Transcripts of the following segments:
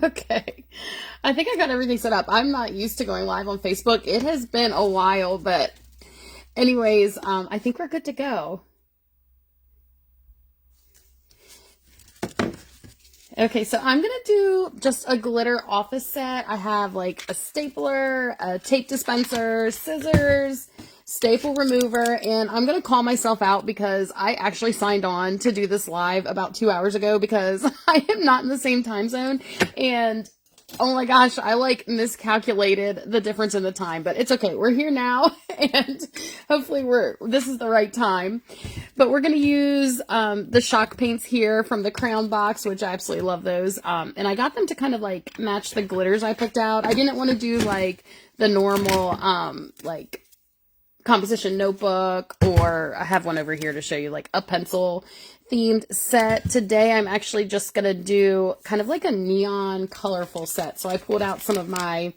Okay. I think I got everything set up. I'm not used to going live on Facebook. It has been a while, but anyways, I think we're good to go. Okay, so I'm gonna do just a glitter office set. I have like a stapler, a tape dispenser, scissors, staple remover, and I'm gonna call myself out because I actually signed on to do this live about 2 hours ago because I am not in the same time zone. And oh my gosh, I like miscalculated the difference in the time, but it's okay. We're here now and hopefully this is the right time. But we're going to use the shock paints here from the Crown box, which I absolutely love those. And I got them to kind of like match the glitters I picked out. I didn't want to do like the normal like composition notebook, or I have one over here to show you like a pencil themed set. Today I'm actually just gonna do kind of like a neon colorful set. So I pulled out some of my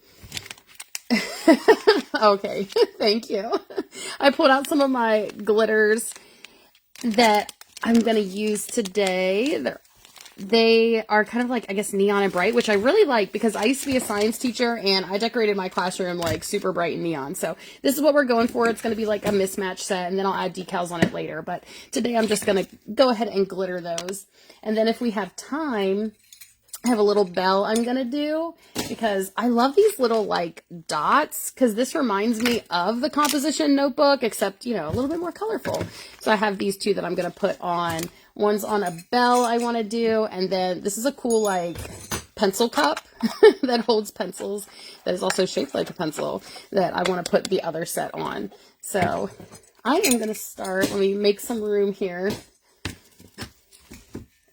okay, thank you. I pulled out some of my glitters that I'm gonna use today. They are kind of like, I guess, neon and bright, which I really like because I used to be a science teacher and I decorated my classroom like super bright and neon. So this is what we're going for. It's going to be like a mismatch set, and then I'll add decals on it later. But today I'm just going to go ahead and glitter those. And then if we have time, I have a little bell I'm going to do because I love these little like dots because this reminds me of the composition notebook, except, you know, a little bit more colorful. So I have these two that I'm going to put on. One's on a bell I want to do, and then this is a cool like pencil cup that holds pencils that is also shaped like a pencil that I want to put the other set on. So I am going to start, let me make some room here.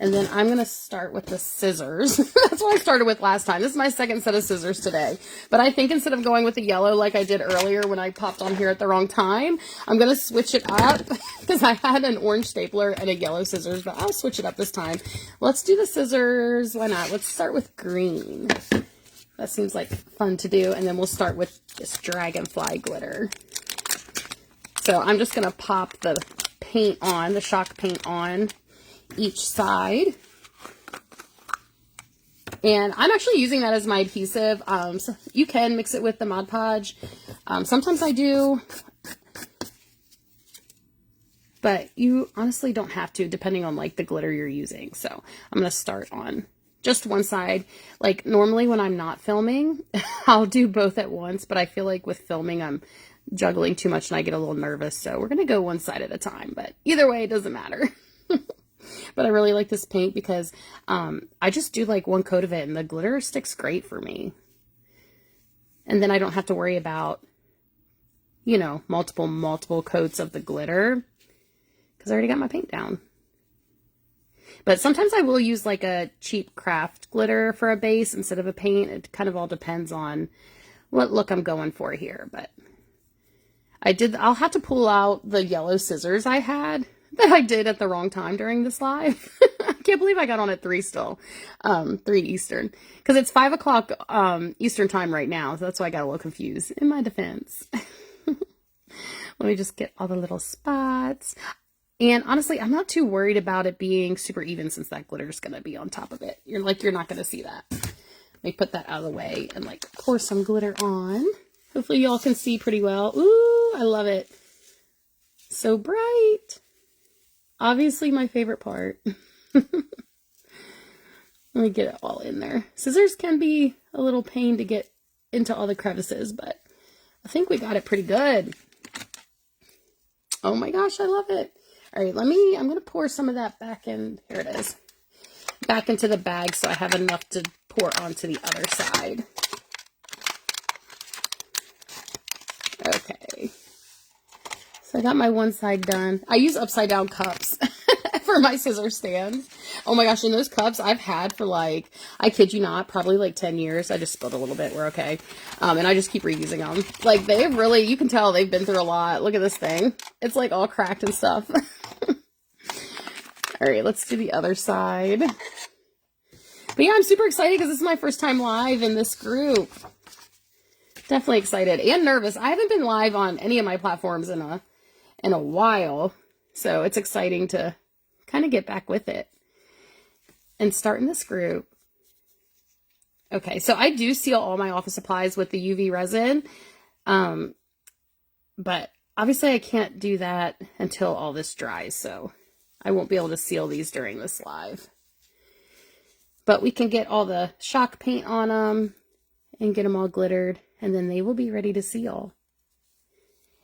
And then I'm going to start with the scissors. That's what I started with last time. This is my second set of scissors today. But I think instead of going with the yellow like I did earlier when I popped on here at the wrong time, I'm going to switch it up because I had an orange stapler and a yellow scissors, but I'll switch it up this time. Let's do the scissors. Why not? Let's start with green. That seems like fun to do. And then we'll start with this dragonfly glitter. So I'm just going to pop the paint on, the shock paint on each side, and I'm actually using that as my adhesive. So you can mix it with the Mod Podge. Sometimes I do, but you honestly don't have to, depending on like the glitter you're using. So I'm going to start on just one side. Like normally when I'm not filming, I'll do both at once, but I feel like with filming, I'm juggling too much and I get a little nervous. So we're going to go one side at a time, but either way, it doesn't matter. But I really like this paint because I just do like one coat of it and the glitter sticks great for me. And then I don't have to worry about, you know, multiple coats of the glitter because I already got my paint down. But sometimes I will use like a cheap craft glitter for a base instead of a paint. It kind of all depends on what look I'm going for here. But I'll have to pull out the yellow scissors I had that I did at the wrong time during this live. I can't believe I got on at 3 still, 3 Eastern, because it's 5 o'clock Eastern time right now, so that's why I got a little confused in my defense. Let me just get all the little spots. And honestly, I'm not too worried about it being super even since that glitter is going to be on top of it. You're not going to see that. Let me put that out of the way and like pour some glitter on. Hopefully y'all can see pretty well. Ooh, I love it. So bright. Obviously my favorite part. Let me get it all in there. Scissors can be a little pain to get into all the crevices, but I think we got it pretty good. Oh my gosh, I love it. All right, I'm going to pour some of that back in. Here it is. Back into the bag so I have enough to pour onto the other side. Okay. So I got my one side done. I use upside down cups for my scissor stands. Oh my gosh, and those cups I've had for like, I kid you not, probably like 10 years. I just spilled a little bit. We're okay. And I just keep reusing them. Like they've really, you can tell they've been through a lot. Look at this thing. It's like all cracked and stuff. All right, let's do the other side. But yeah, I'm super excited because this is my first time live in this group. Definitely excited and nervous. I haven't been live on any of my platforms in a while. So it's exciting to kind of get back with it and start in this group. Okay, so I do seal all my office supplies with the UV resin. But obviously I can't do that until all this dries, so I won't be able to seal these during this live. But we can get all the shock paint on them and get them all glittered, and then they will be ready to seal.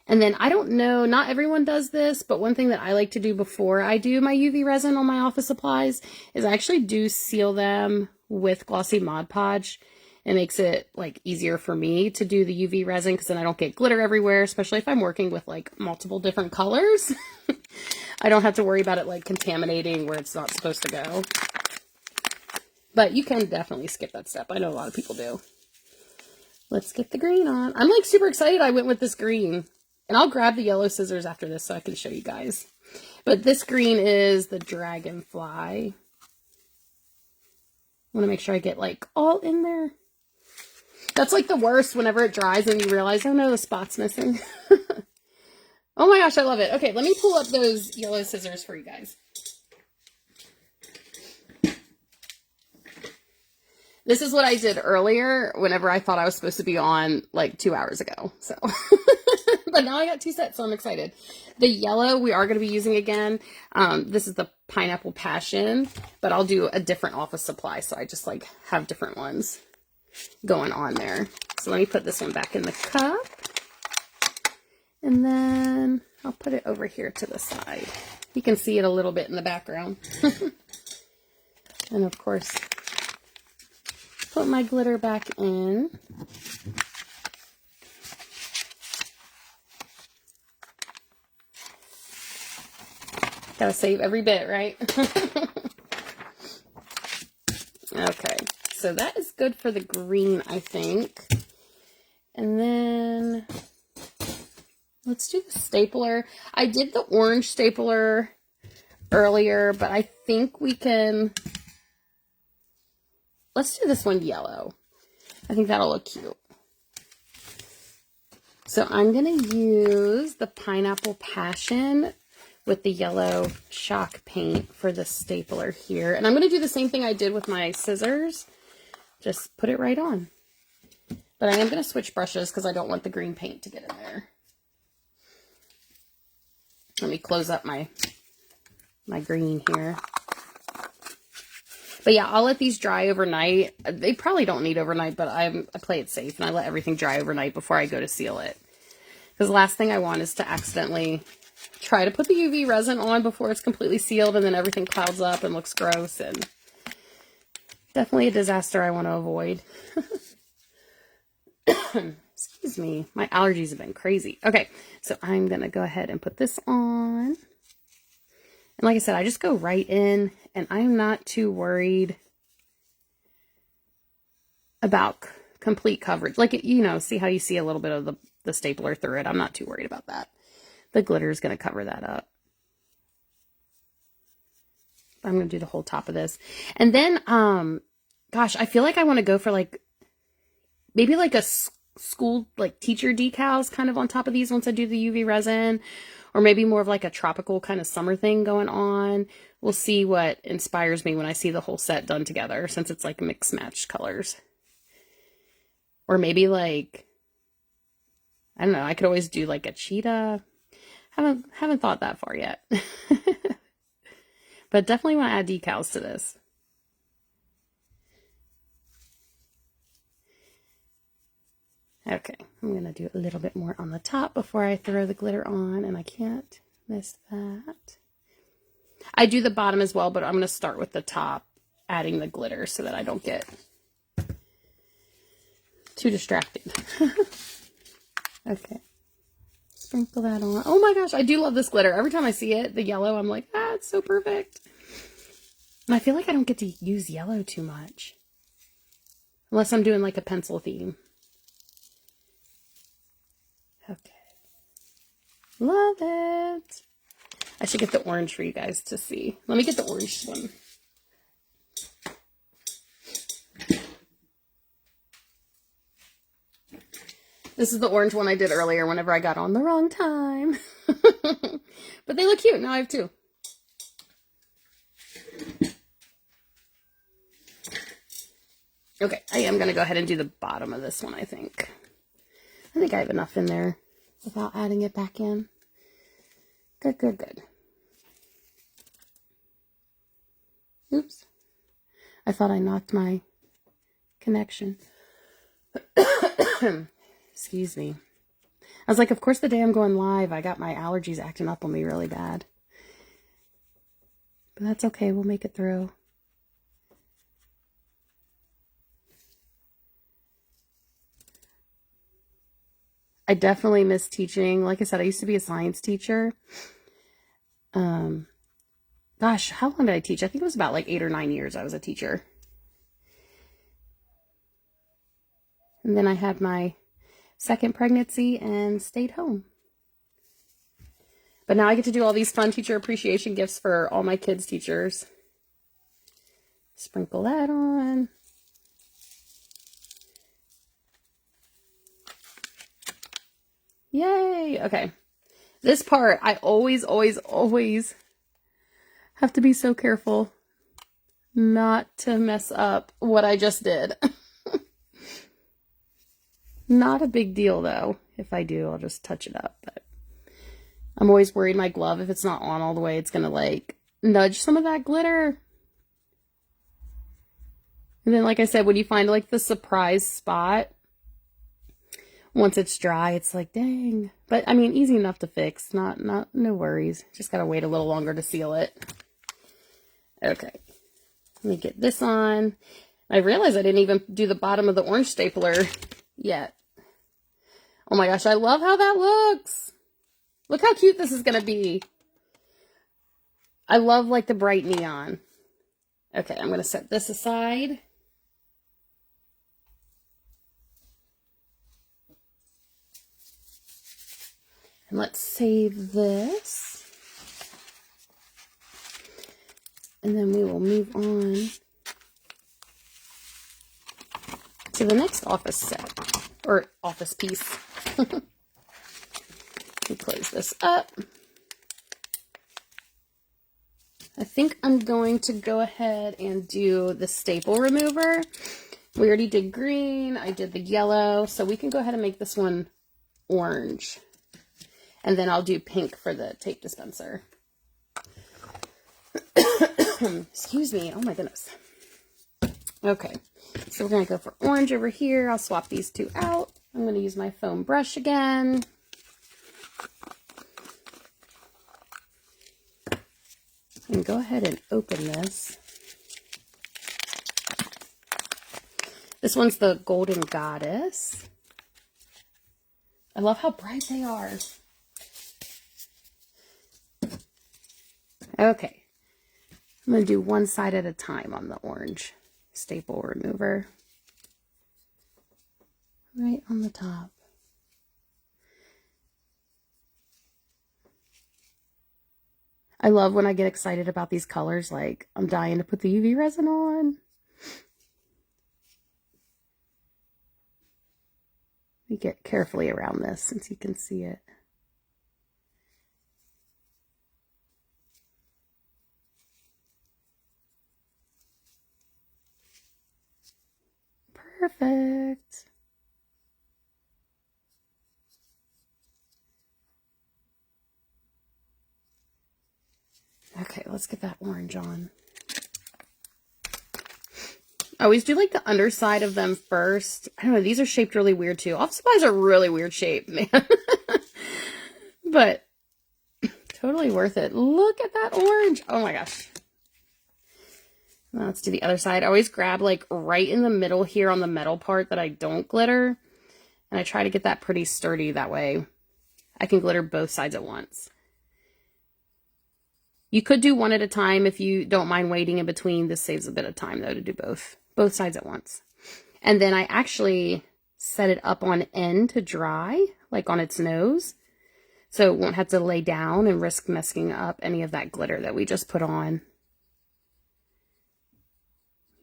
And then I don't know, not everyone does this, but one thing that I like to do before I do my UV resin on my office supplies is I actually do seal them with glossy Mod Podge. It makes it like easier for me to do the UV resin because then I don't get glitter everywhere, especially if I'm working with like multiple different colors. I don't have to worry about it like contaminating where it's not supposed to go. But you can definitely skip that step. I know a lot of people do. Let's get the green on. I'm like super excited I went with this green. And I'll grab the yellow scissors after this so I can show you guys. But this green is the dragonfly. I want to make sure I get like all in there. That's like the worst whenever it dries and you realize, oh no, the spot's missing. Oh my gosh, I love it. Okay, let me pull up those yellow scissors for you guys. This is what I did earlier whenever I thought I was supposed to be on like 2 hours ago. So, but now I got 2 sets, so I'm excited. The yellow we are going to be using again. This is the Pineapple Passion, but I'll do a different office supply. So I just like have different ones going on there. So let me put this one back in the cup. And then I'll put it over here to the side. You can see it a little bit in the background. And of course, put my glitter back in. Gotta save every bit, right? Okay, so that is good for the green, I think. And then let's do the stapler. I did the orange stapler earlier, but I think we can... Let's do this one yellow. I think that'll look cute. So I'm going to use the Pineapple Passion with the yellow shock paint for the stapler here. And I'm going to do the same thing I did with my scissors. Just put it right on. But I am going to switch brushes because I don't want the green paint to get in there. Let me close up my green here. But yeah, I'll let these dry overnight. They probably don't need overnight, but I play it safe and I let everything dry overnight before I go to seal it. Because the last thing I want is to accidentally try to put the UV resin on before it's completely sealed and then everything clouds up and looks gross. And definitely a disaster I want to avoid. Excuse me. My allergies have been crazy. Okay, so I'm going to go ahead and put this on. And like I said, I just go right in, and I'm not too worried about complete coverage. Like, you know, see how you see a little bit of the stapler through it? I'm not too worried about that. The glitter is going to cover that up. I'm going to do the whole top of this. And then, gosh, I feel like I want to go for like, maybe like a school, like teacher decals kind of on top of these once I do the UV resin. Or maybe more of like a tropical kind of summer thing going on. We'll see what inspires me when I see the whole set done together, since it's like mixed matched colors. Or maybe like, I don't know, I could always do like a cheetah. Haven't thought that far yet. But definitely want to add decals to this. Okay, I'm going to do a little bit more on the top before I throw the glitter on, and I can't miss that. I do the bottom as well, but I'm going to start with the top, adding the glitter so that I don't get too distracted. Okay, sprinkle that on. Oh my gosh, I do love this glitter. Every time I see it, the yellow, I'm like, ah, it's so perfect. And I feel like I don't get to use yellow too much. Unless I'm doing like a pencil theme. Okay. Love it. I should get the orange for you guys to see. Let me get the orange one. This is the orange one I did earlier whenever I got on the wrong time. But they look cute. Now I have two. Okay, I am going to go ahead and do the bottom of this one, I think. I think I have enough in there without adding it back in. Good, good, good. Oops. I thought I knocked my connection. Excuse me. I was like, of course the day I'm going live, I got my allergies acting up on me really bad. But that's okay, we'll make it through. I definitely miss teaching. Like I said, I used to be a science teacher. Gosh, how long did I teach? I think it was about like 8 or 9 years I was a teacher. And then I had my second pregnancy and stayed home. But now I get to do all these fun teacher appreciation gifts for all my kids' teachers. Sprinkle that on. Yay! Okay. This part, I always have to be so careful not to mess up what I just did. Not a big deal, though. If I do, I'll just touch it up. But I'm always worried my glove, if it's not on all the way, it's going to, like, nudge some of that glitter. And then, like I said, when you find, like, the surprise spot, once it's dry, it's like, dang. But, I mean, easy enough to fix. No worries. Just got to wait a little longer to seal it. Okay. Let me get this on. I realized I didn't even do the bottom of the orange stapler yet. Oh my gosh, I love how that looks. Look how cute this is going to be. I love like the bright neon. Okay, I'm going to set this aside. And let's save this. And then we will move on to the next office set, or office piece. Let me close this up. I think I'm going to go ahead and do the staple remover. We already did green, I did the yellow, so we can go ahead and make this one orange. And then I'll do pink for the tape dispenser. Excuse me, oh my goodness. Okay, so we're going to go for orange over here. I'll swap these two out. I'm going to use my foam brush again. And go ahead and open this. This one's the Golden Goddess. I love how bright they are. Okay, I'm going to do one side at a time on the orange staple remover. Right on the top. I love when I get excited about these colors, like I'm dying to put the UV resin on. Let me get carefully around this since you can see it. Perfect. Okay, let's get that orange on. I always do like the underside of them first. I don't know, these are shaped really weird too. Office supplies are really weird shaped, man. But totally worth it. Look at that orange. Oh my gosh. Now let's do the other side. I always grab like right in the middle here on the metal part that I don't glitter. And I try to get that pretty sturdy, that way I can glitter both sides at once. You could do one at a time if you don't mind waiting in between. This saves a bit of time though to do both sides at once. And then I actually set it up on end to dry, like on its nose, so it won't have to lay down and risk messing up any of that glitter that we just put on.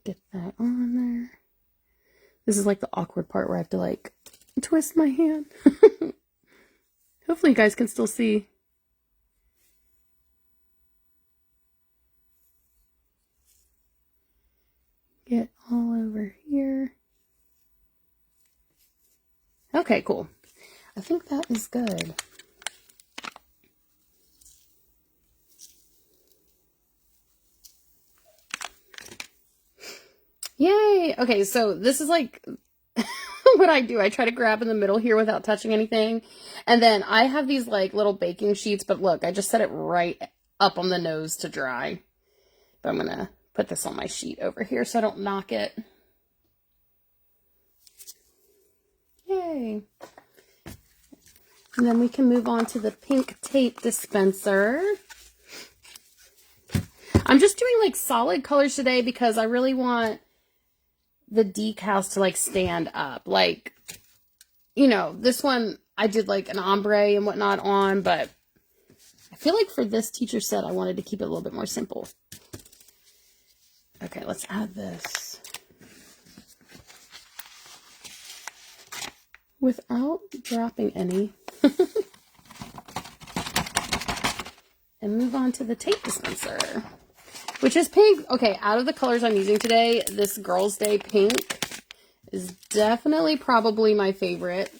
Get that on there. This is like the awkward part where I have to like twist my hand. Hopefully you guys can still see. Get all over here. Okay, cool. I think that is good. Yay! Okay, so this is like what I do. I try to grab in the middle here without touching anything. And then I have these like little baking sheets, but look, I just set it right up on the nose to dry. But I'm gonna put this on my sheet over here so I don't knock it. Yay! And then we can move on to the pink tape dispenser. I'm just doing like solid colors today because I really want the decals to like stand up. Like, you know, this one I did like an ombre and whatnot on, but I feel like for this teacher set, I wanted to keep it a little bit more simple. Okay, let's add this. Without dropping any. And move on to the tape dispenser, which is pink. Okay, out of the colors I'm using today, this Girls' Day pink is definitely probably my favorite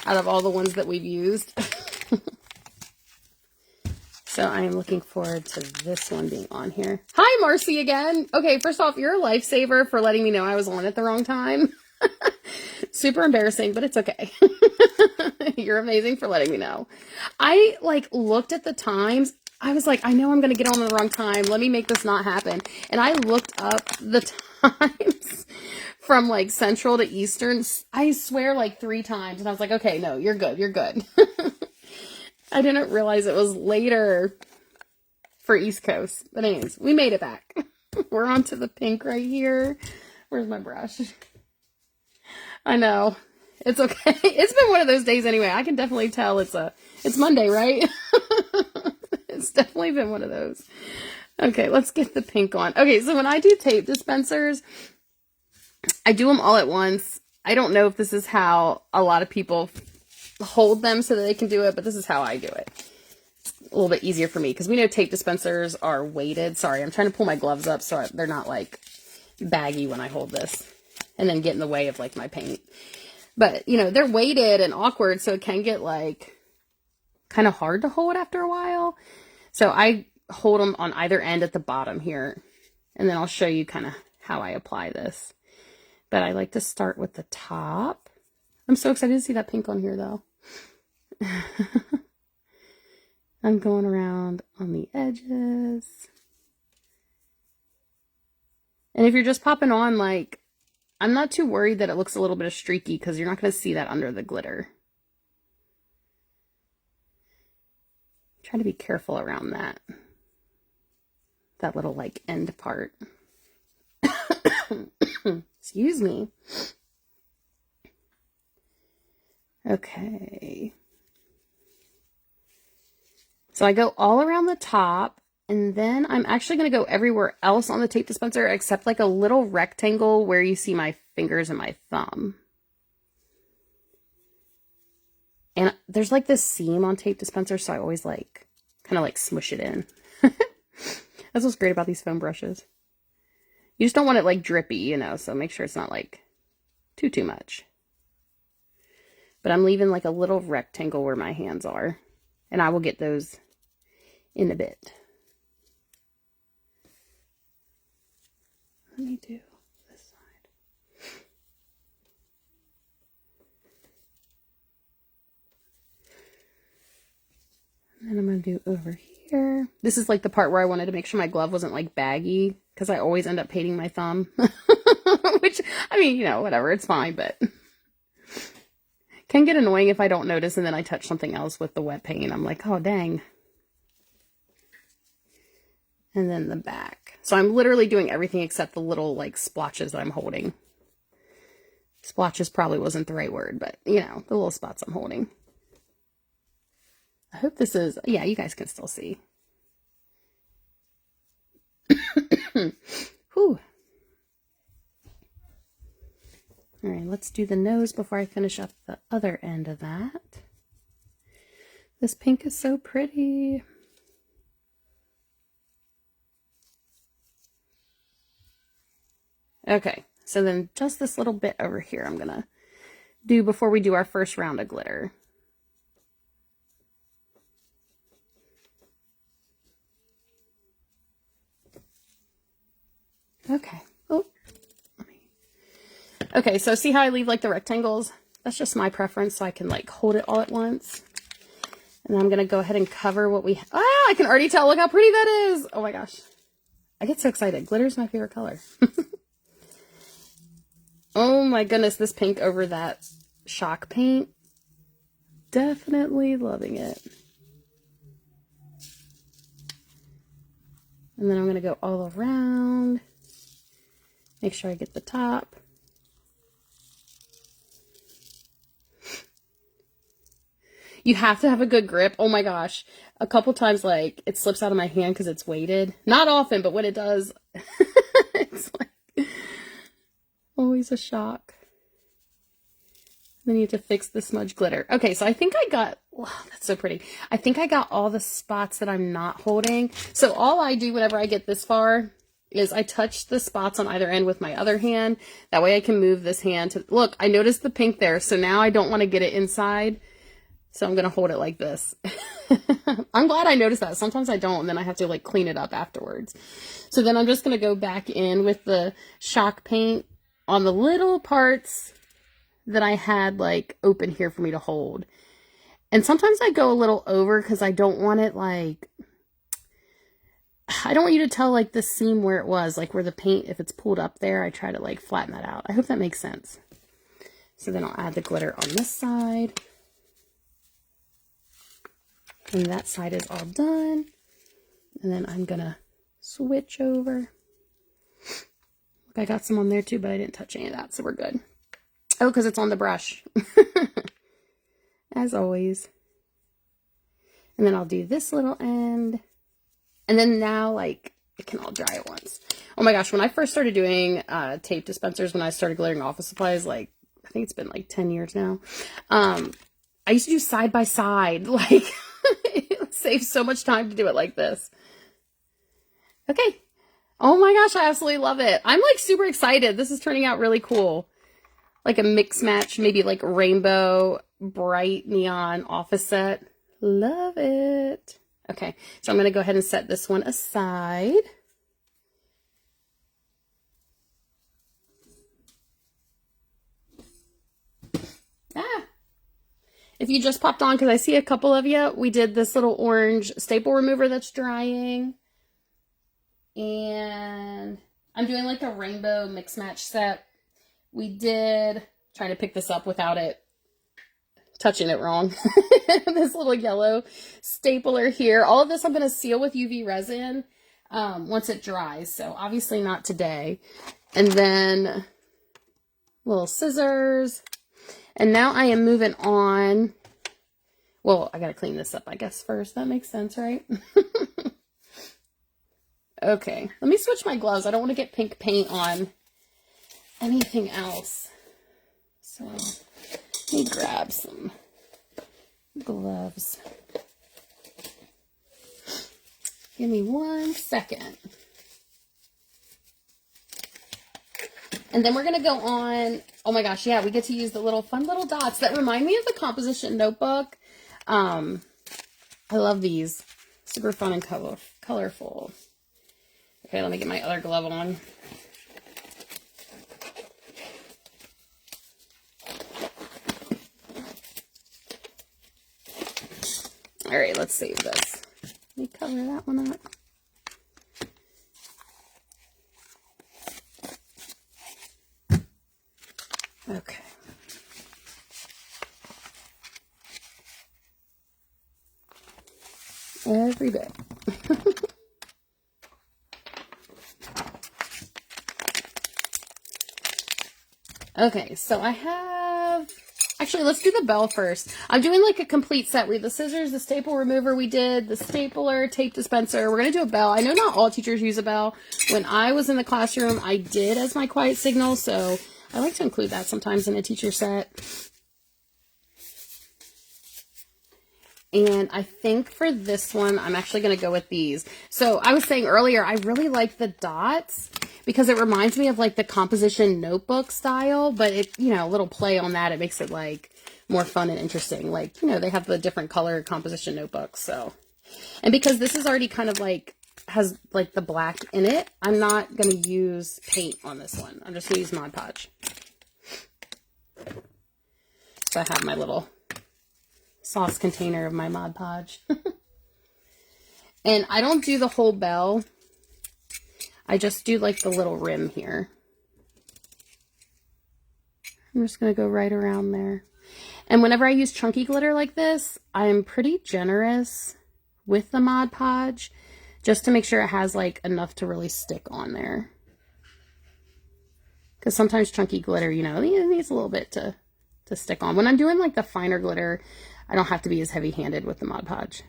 out of all the ones that we've used. So I am looking forward to this one being on here. Hi, Marcy again. Okay, first off, you're a lifesaver for letting me know I was on at the wrong time. Super embarrassing, but it's okay. You're amazing for letting me know. I like looked at the times. I was like, I know I'm going to get on at the wrong time. Let me make this not happen. And I looked up the times from like Central to Eastern. I swear like 3 times. And I was like, okay, no, you're good. You're good. I didn't realize it was later for East Coast. But anyways, we made it back. We're on to the pink right here. Where's my brush? I know. It's okay. It's been one of those days anyway. I can definitely tell it's Monday, right? It's definitely been one of those. Okay, let's get the pink on. Okay, so when I do tape dispensers, I do them all at once. I don't know if this is how a lot of people hold them so that they can do it, but this is how I do it. It's a little bit easier for me because we know tape dispensers are weighted. Sorry, I'm trying to pull my gloves up so they're not like baggy when I hold this and then get in the way of like my paint. But, you know, they're weighted and awkward, so it can get like kind of hard to hold after a while. So I hold them on either end at the bottom here, and then I'll show you kind of how I apply this. But I like to start with the top. I'm so excited to see that pink on here though. I'm going around on the edges. And if you're just popping on, like, I'm not too worried that it looks a little bit of streaky because you're not going to see that under the glitter. Try to be careful around that little like end part. Excuse me. Okay. So I go all around the top, and then I'm actually going to go everywhere else on the tape dispenser except like a little rectangle where you see my fingers and my thumb. And there's like this seam on tape dispenser, so I always like kind of like smush it in. That's what's great about these foam brushes. You just don't want it like drippy, you know, so make sure it's not like too much. But I'm leaving like a little rectangle where my hands are, and I will get those in a bit. Let me do this side. And then I'm going to do over here. This is like the part where I wanted to make sure my glove wasn't like baggy, because I always end up painting my thumb. Which, I mean, you know, whatever, it's fine, but can get annoying if I don't notice and then I touch something else with the wet paint. I'm like, oh, dang. And then the back. So I'm literally doing everything except the little like splotches that I'm holding. Splotches probably wasn't the right word, but you know, the little spots I'm holding. I hope this is, yeah, you guys can still see. Whew. All right, let's do the nose before I finish up the other end of that. This pink is so pretty. Okay, so then just this little bit over here I'm gonna do before we do our first round of glitter. Okay. Oh. Okay, so see how I leave like the rectangles? That's just my preference, so I can like hold it all at once. And then I'm gonna go ahead and cover what we have. Ah, I can already tell. Look how pretty that is. Oh my gosh. I get so excited. Glitter is my favorite color. Oh my goodness, this pink over that shock paint. Definitely loving it. And then I'm gonna go all around. Make sure I get the top. You have to have a good grip. Oh my gosh. A couple times, like, it slips out of my hand because it's weighted. Not often, but when it does, it's like always a shock. Then you have to fix the smudge glitter. Okay, so I think I got, wow, that's so pretty. I think I got all the spots that I'm not holding. So all I do whenever I get this far is I touch the spots on either end with my other hand. That way I can move this hand to, look, I noticed the pink there. So now I don't want to get it inside. So I'm going to hold it like this. I'm glad I noticed that. Sometimes I don't, and then I have to like clean it up afterwards. So then I'm just going to go back in with the shock paint on the little parts that I had like open here for me to hold. And sometimes I go a little over because I don't want it like, I don't want you to tell like the seam where it was, like where the paint, if it's pulled up there, I try to like flatten that out. I hope that makes sense. So then I'll add the glitter on this side. And that side is all done. And then I'm gonna switch over. Look, I got some on there too, but I didn't touch any of that, so we're good. Oh, because it's on the brush. As always. And then I'll do this little end. And then now, like, it can all dry at once. Oh my gosh, when I first started doing tape dispensers, when I started glittering office supplies, like, I think it's been like 10 years now. I used to do side by side, like... It saves so much time to do it like this. Okay. Oh my gosh, I absolutely love it. I'm like super excited. This is turning out really cool. Like a mix match, maybe like rainbow, bright neon office set. Love it. Okay, so I'm going to go ahead and set this one aside. If you just popped on, because I see a couple of you, we did this little orange staple remover that's drying. And I'm doing like a rainbow mix match set. We did, trying to pick this up without it touching it wrong. This little yellow stapler here. All of this I'm going to seal with UV resin once it dries. So obviously not today. And then little scissors. And now I am moving on. Well, I got to clean this up, I guess, first. That makes sense, right? Okay, let me switch my gloves. I don't want to get pink paint on anything else. So let me grab some gloves. Give me 1 second. And then we're going to go on, oh my gosh, yeah, we get to use the little fun little dots that remind me of the composition notebook. I love these. Super fun and colorful. Okay, let me get my other glove on. All right, let's save this. Let me cover that one up. Okay. Every bit. Okay, so I have, actually, let's do the bell first. I'm doing like a complete set. We have the scissors, the staple remover we did, the stapler, tape dispenser. We're going to do a bell. I know not all teachers use a bell. When I was in the classroom, I did as my quiet signal, so I like to include that sometimes in a teacher set. And I think for this one, I'm actually going to go with these. So I was saying earlier, I really like the dots because it reminds me of like the composition notebook style, but it, you know, a little play on that. It makes it like more fun and interesting. Like, you know, they have the different color composition notebooks. So, and because this is already kind of like, has like the black in it, I'm not going to use paint on this one. I'm just going to use Mod Podge. So I have my little sauce container of my Mod Podge. And I don't do the whole bell. I just do like the little rim here. I'm just going to go right around there. And whenever I use chunky glitter like this, I'm pretty generous with the Mod Podge just to make sure it has like enough to really stick on there. Because sometimes chunky glitter, you know, it needs a little bit to stick on. When I'm doing like the finer glitter, I don't have to be as heavy-handed with the Mod Podge.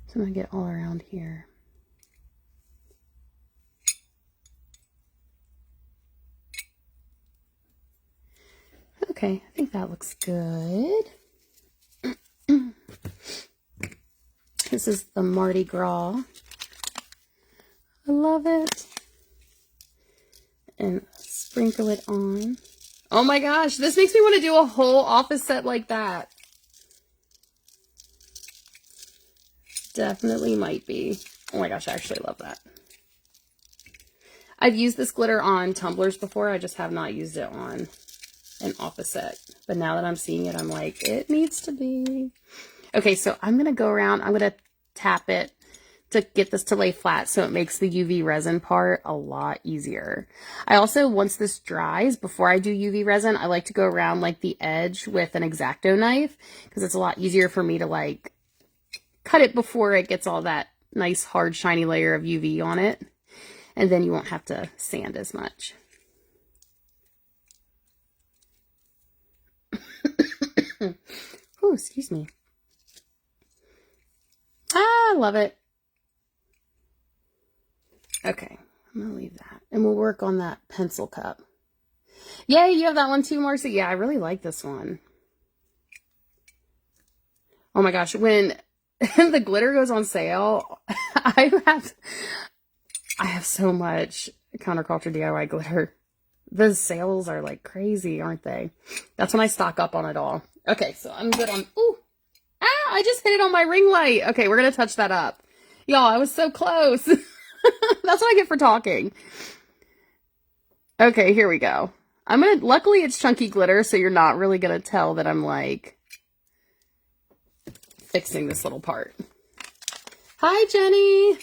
So I'm going to get all around here. Okay, I think that looks good. This is the Mardi Gras. I love it. And sprinkle it on. Oh my gosh, this makes me want to do a whole office set like that. Definitely might be. Oh my gosh, I actually love that. I've used this glitter on tumblers before. I just have not used it on an office set. But now that I'm seeing it, I'm like, it needs to be. Okay, so I'm going to go around. I'm going to tap it to get this to lay flat so it makes the UV resin part a lot easier. I also, once this dries, before I do UV resin, I like to go around like the edge with an X-Acto knife because it's a lot easier for me to like cut it before it gets all that nice hard shiny layer of UV on it. And then you won't have to sand as much. Oh, excuse me. Ah, I love it. Okay, I'm going to leave that. And we'll work on that pencil cup. Yay, you have that one too, Marcy? Yeah, I really like this one. Oh my gosh, when the glitter goes on sale, I have so much Counterculture DIY glitter. The sales are like crazy, aren't they? That's when I stock up on it all. Okay, so I'm good on... Ooh! Ah, I just hit it on my ring light. Okay, we're going to touch that up. Y'all, I was so close. That's what I get for talking. Okay, here we go. Luckily it's chunky glitter, so you're not really gonna tell that I'm like fixing this little part. Hi, Jenny.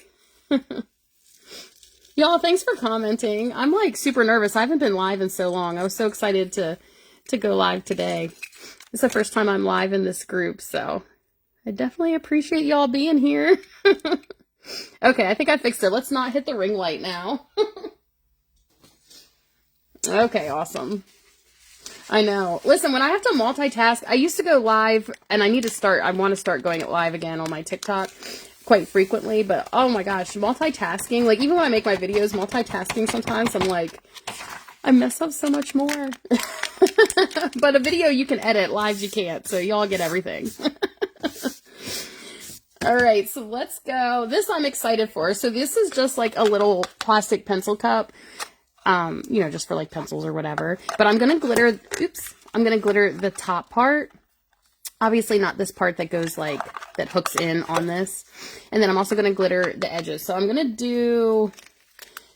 Y'all, thanks for commenting. I'm like super nervous. I haven't been live in so long. I was so excited to go live today. It's the first time I'm live in this group, so I definitely appreciate y'all being here. Okay, I think I fixed it. Let's not hit the ring light now. Okay, awesome. I know. Listen, when I have to multitask, I used to go live, and I want to start going live again on my TikTok quite frequently, but oh my gosh, multitasking, like even when I make my videos, multitasking sometimes, I'm like, I mess up so much more. But a video you can edit, lives you can't, so y'all get everything. All right, so let's go. This I'm excited for. So this is just like a little plastic pencil cup, you know, just for like pencils or whatever. But I'm going to glitter, I'm going to glitter the top part. Obviously not this part that goes like, that hooks in on this. And then I'm also going to glitter the edges. So I'm going to do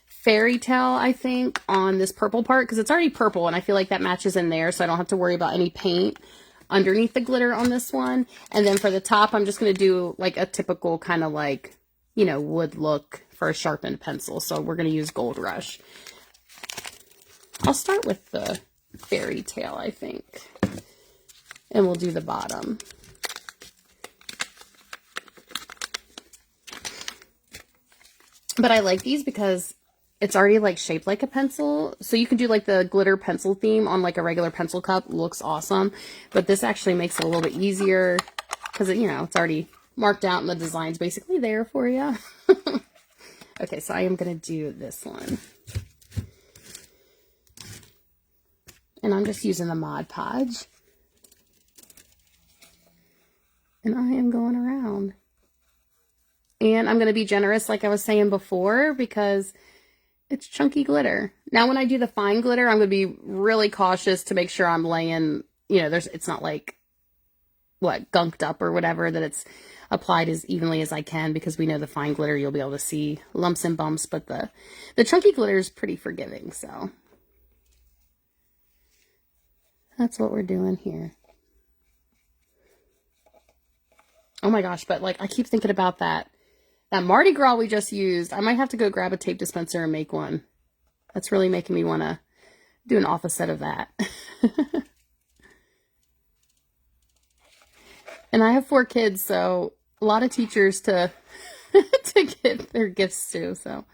Fairy Tale, I think, on this purple part because it's already purple and I feel like that matches in there, so I don't have to worry about any paint underneath the glitter on this one. And then for the top, I'm just going to do like a typical kind of like, you know, wood look for a sharpened pencil. So we're going to use Gold Rush. I'll start with the Fairy Tale, I think. And we'll do the bottom. But I like these because it's already like shaped like a pencil. So you can do like the glitter pencil theme on like a regular pencil cup. Looks awesome. But this actually makes it a little bit easier because, you know, it's already marked out and the design's basically there for you. Okay, so I am going to do this one. And I'm just using the Mod Podge. And I am going around. And I'm going to be generous, like I was saying before, because it's chunky glitter. Now, when I do the fine glitter, I'm going to be really cautious to make sure I'm laying, you know, it's not like, what, gunked up or whatever, that it's applied as evenly as I can, because we know the fine glitter, you'll be able to see lumps and bumps, but the chunky glitter is pretty forgiving, so that's what we're doing here. Oh my gosh, but like I keep thinking about that Mardi Gras we just used. I might have to go grab a tape dispenser and make one. That's really making me want to do an office set of that. And I have 4 kids, so a lot of teachers to to get their gifts to, so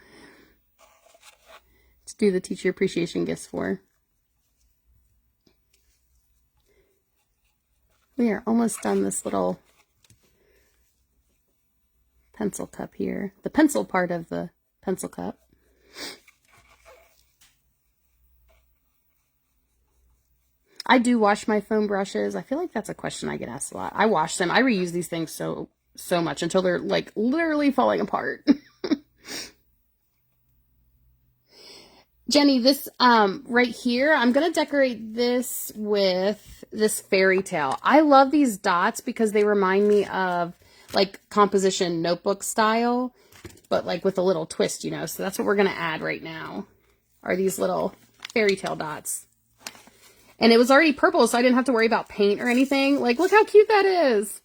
to do the teacher appreciation gifts for. We are almost done this little pencil cup here, the pencil part of the pencil cup. I do wash my foam brushes. I feel like that's a question I get asked a lot. I wash them. I reuse these things so much until they're like literally falling apart. Jenny, this right here, I'm going to decorate this with this fairy tale. I love these dots because they remind me of like composition notebook style, but like with a little twist, you know. So that's what we're going to add right now, are these little fairy tale dots. And it was already purple, so I didn't have to worry about paint or anything. Like, look how cute that is.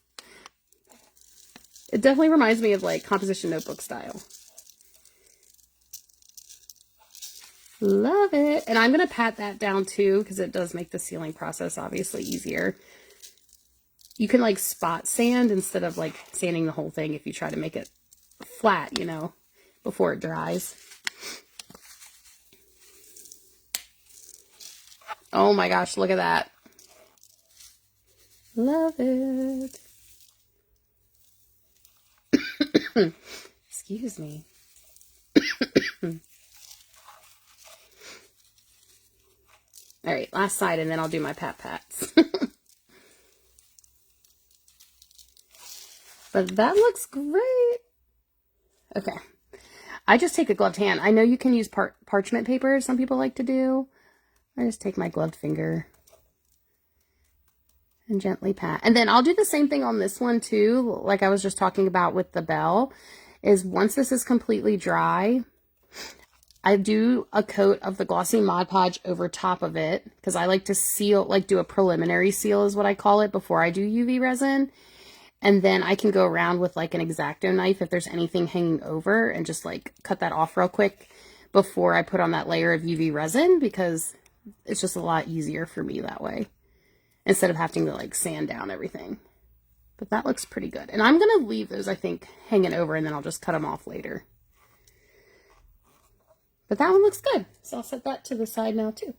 It definitely reminds me of like composition notebook style. Love it. And I'm going to pat that down too, because it does make the sealing process obviously easier. You can like spot sand instead of like sanding the whole thing if you try to make it flat, you know, before it dries. Oh my gosh, look at that. Love it. Excuse me. All right, last side, and then I'll do my pat-pats. But that looks great. Okay. I just take a gloved hand. I know you can use parchment paper, some people like to do. I just take my gloved finger and gently pat. And then I'll do the same thing on this one too, like I was just talking about with the bell, is once this is completely dry, I do a coat of the glossy Mod Podge over top of it, because I like to seal, like do a preliminary seal is what I call it, before I do UV resin. And then I can go around with like an X-Acto knife if there's anything hanging over and just like cut that off real quick before I put on that layer of UV resin, because it's just a lot easier for me that way, instead of having to like sand down everything. But that looks pretty good. And I'm going to leave those, I think, hanging over, and then I'll just cut them off later. But that one looks good. So I'll set that to the side now too.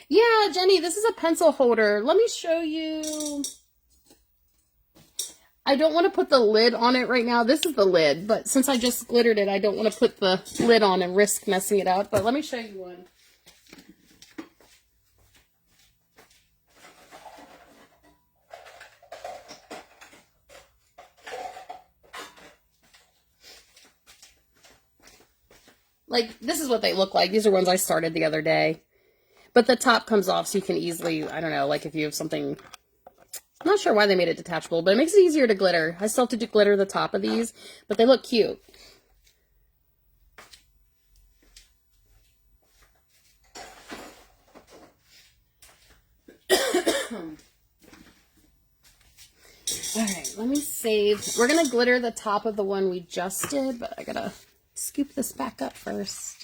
Yeah, Jenny, this is a pencil holder. Let me show you. I don't want to put the lid on it right now. This is the lid, but since I just glittered it, I don't want to put the lid on and risk messing it up. But let me show you one. Like, this is what they look like. These are ones I started the other day. But the top comes off so you can easily, I don't know, like if you have something, I'm not sure why they made it detachable, but it makes it easier to glitter. I still have to glitter the top of these, but they look cute. Alright, let me save. We're going to glitter the top of the one we just did, but I gotta scoop this back up first.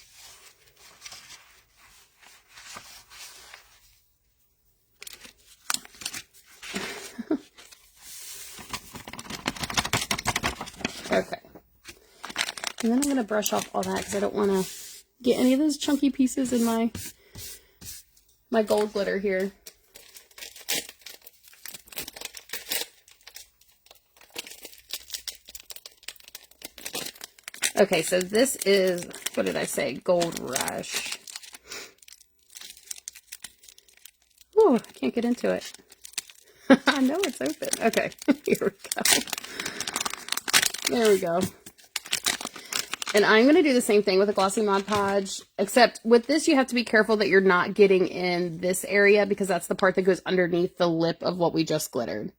Okay. And then I'm going to brush off all that because I don't want to get any of those chunky pieces in my gold glitter here. Okay, so this is, what did I say? Gold Rush. Oh, I can't get into it. I know it's open. Okay, here we go. There we go. And I'm going to do the same thing with a glossy Mod Podge, except with this you have to be careful that you're not getting in this area because that's the part that goes underneath the lip of what we just glittered.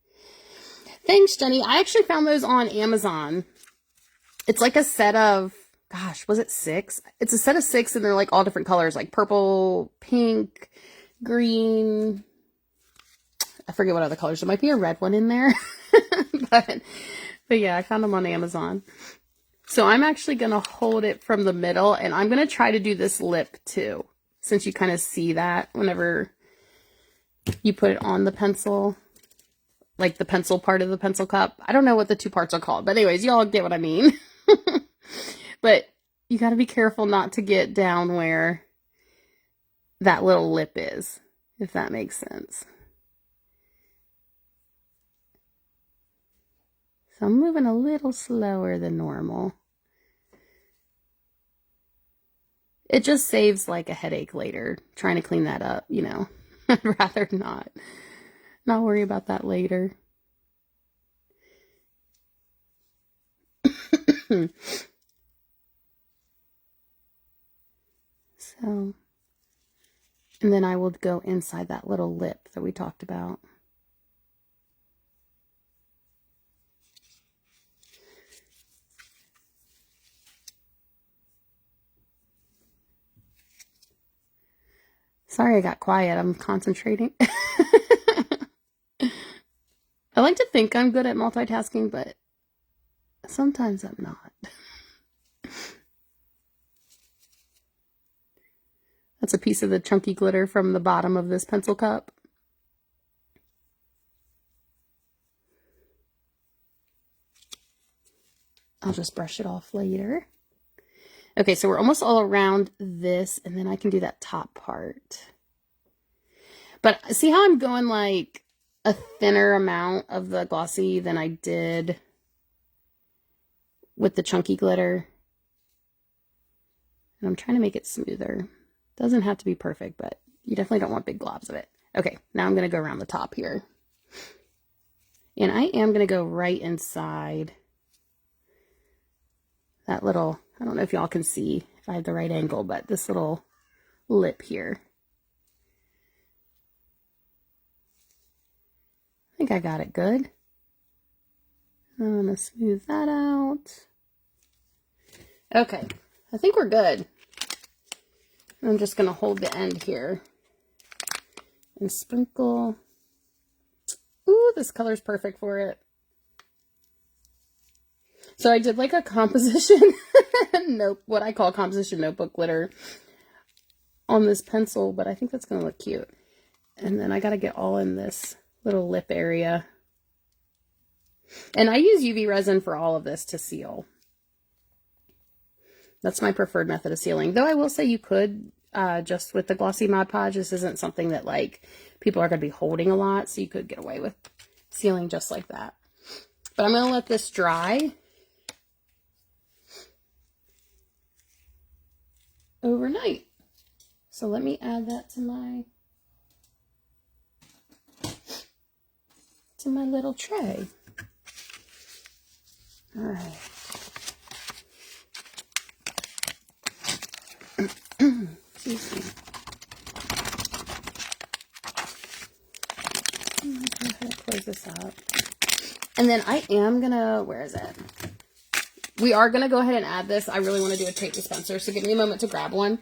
Thanks, Jenny. I actually found those on Amazon. It's like a set of, gosh, was it 6? It's a set of 6 and they're like all different colors, like purple, pink, green. I forget what other colors. There might be a red one in there. but yeah, I found them on Amazon. So I'm actually going to hold it from the middle, and I'm going to try to do this lip too, since you kind of see that whenever you put it on the pencil, like the pencil part of the pencil cup. I don't know what the two parts are called, but anyways, y'all get what I mean. But you got to be careful not to get down where that little lip is, if that makes sense. So I'm moving a little slower than normal. It just saves like a headache later trying to clean that up, you know. I'd rather not worry about that later. So, and then I will go inside that little lip that we talked about. Sorry I got quiet. I'm concentrating. I like to think I'm good at multitasking, but sometimes I'm not. That's a piece of the chunky glitter from the bottom of this pencil cup. I'll just brush it off later. Okay, so we're almost all around this, and then I can do that top part. But see how I'm going like a thinner amount of the glossy than I did with the chunky glitter? And I'm trying to make it smoother. Doesn't have to be perfect, but you definitely don't want big globs of it. Okay, now I'm going to go around the top here. And I am going to go right inside that little, I don't know if y'all can see if I have the right angle, but this little lip here. I think I got it good. I'm going to smooth that out. Okay, I think we're good. I'm just going to hold the end here and sprinkle. Ooh, this color's perfect for it. So I did like a composition what I call composition notebook glitter on this pencil, but I think that's going to look cute. And then I got to get all in this little lip area. And I use UV resin for all of this to seal. That's my preferred method of sealing. Though I will say you could, just with the glossy Mod Podge, this isn't something that like people are going to be holding a lot, so you could get away with sealing just like that. But I'm going to let this dry overnight. So let me add that to my little tray. All right. Excuse me. I'm going to go ahead and close this up. And then I am going to, where is it? We are going to go ahead and add this. I really want to do a tape dispenser, so give me a moment to grab one.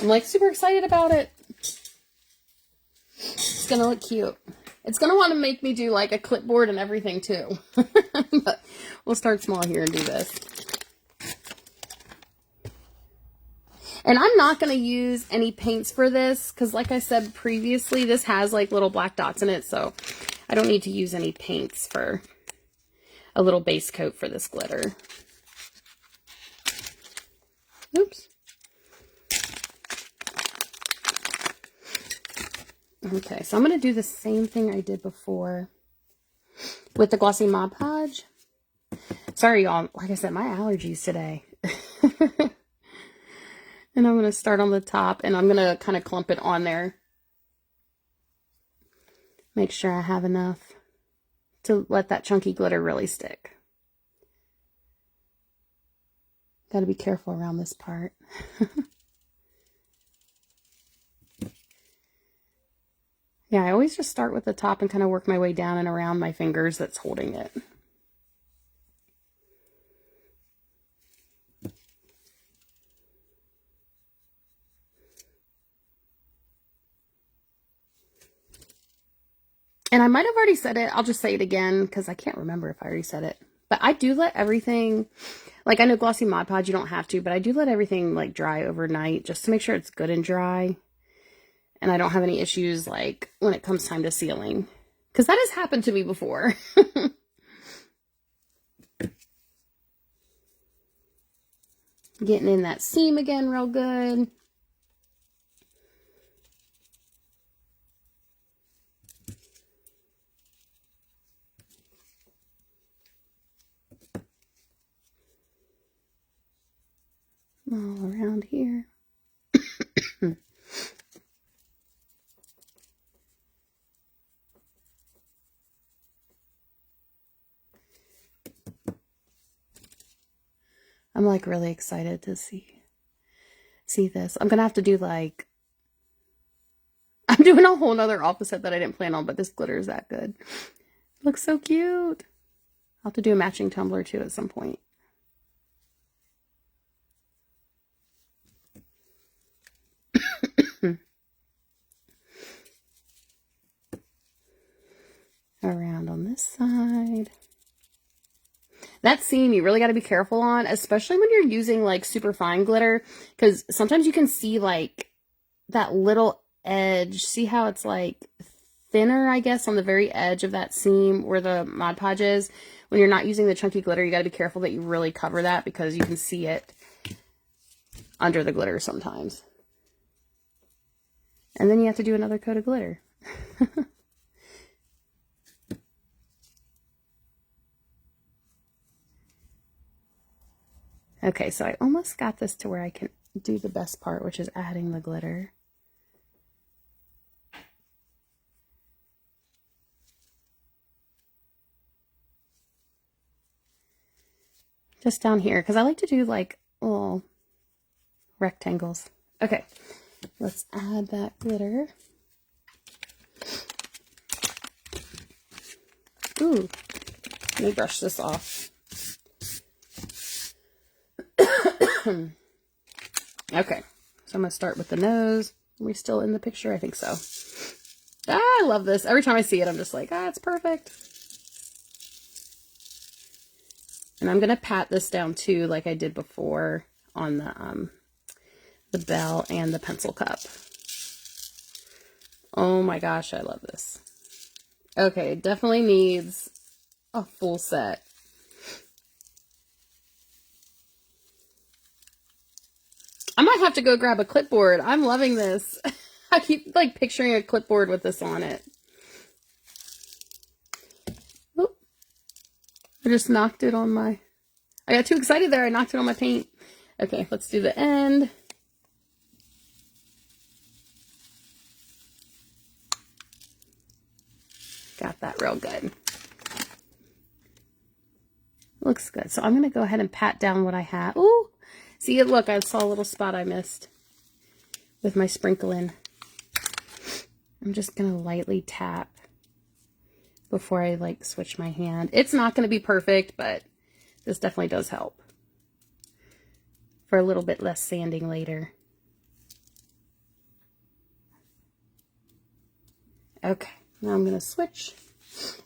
I'm like super excited about it. It's gonna look cute. It's gonna want to make me do like a clipboard and everything too. But we'll start small here and do this. And I'm not going to use any paints for this because like I said previously, this has like little black dots in it. So I don't need to use any paints for a little base coat for this glitter. Oops. Okay, so I'm going to do the same thing I did before with the glossy Mod Podge. Sorry, y'all. Like I said, my allergies today. And I'm going to start on the top, and I'm going to kind of clump it on there. Make sure I have enough to let that chunky glitter really stick. Got to be careful around this part. Yeah, I always just start with the top and kind of work my way down and around my fingers that's holding it. And I might have already said it. I'll just say it again because I can't remember if I already said it. But I do let everything, like I know glossy Mod Podge, you don't have to, but I do let everything like dry overnight just to make sure it's good and dry. And I don't have any issues like when it comes time to sealing. Because that has happened to me before. Getting in that seam again real good. All around here. I'm like really excited to see this. I'm gonna have to do like, I'm doing a whole nother opposite that I didn't plan on, but this glitter is that good. It looks so cute. I'll have to do a matching tumbler too at some point. Around on this side. That seam you really got to be careful on, especially when you're using like super fine glitter, because sometimes you can see like that little edge. See how it's like thinner, I guess, on the very edge of that seam where the Mod Podge is. When you're not using the chunky glitter, you got to be careful that you really cover that because you can see it under the glitter sometimes. And then you have to do another coat of glitter. Okay, so I almost got this to where I can do the best part, which is adding the glitter. Just down here, because I like to do like little rectangles. Okay, let's add that glitter. Ooh, let me brush this off. Okay, so I'm going to start with the nose. Are we still in the picture? I think so. Ah, I love this. Every time I see it, I'm just like, ah, it's perfect. And I'm going to pat this down too, like I did before on the bell and the pencil cup. Oh my gosh, I love this. Okay, it definitely needs a full set. I might have to go grab a clipboard. I'm loving this. I keep like picturing a clipboard with this on it. Oh, I just knocked it on my... I got too excited there. I knocked it on my paint. Okay, let's do the end. Got that real good. Looks good. So I'm going to go ahead and pat down what I have. Ooh, see it? Look, I saw a little spot I missed with my sprinkling. I'm just going to lightly tap before I like switch my hand. It's not going to be perfect, but this definitely does help for a little bit less sanding later. Okay, now I'm going to switch.